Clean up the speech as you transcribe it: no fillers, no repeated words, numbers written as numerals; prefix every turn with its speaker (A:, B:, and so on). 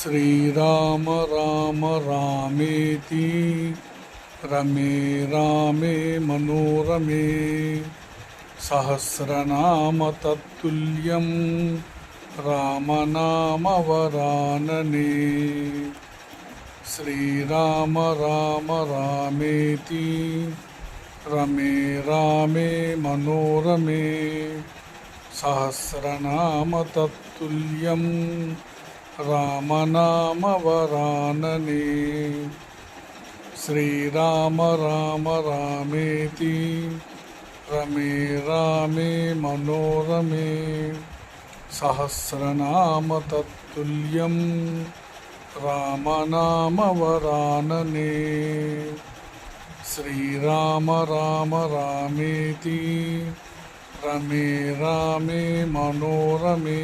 A: श्रीराम राम रामेति रमे रामे मनोरमे सहस्रनाम तत्तुल्यं रामनाम वरानने। श्रीराम राम रामेति रमे रामे मनोरमे सहस्रनाम तत्तुल्यं रामनाम वरानने। श्रीराम राम रामेति रमे रामे मनोरमे सहस्रनाम तत्तुल्यं रामनाम वरानने। श्रीराम राम रामेति रमे रामे मनोरमे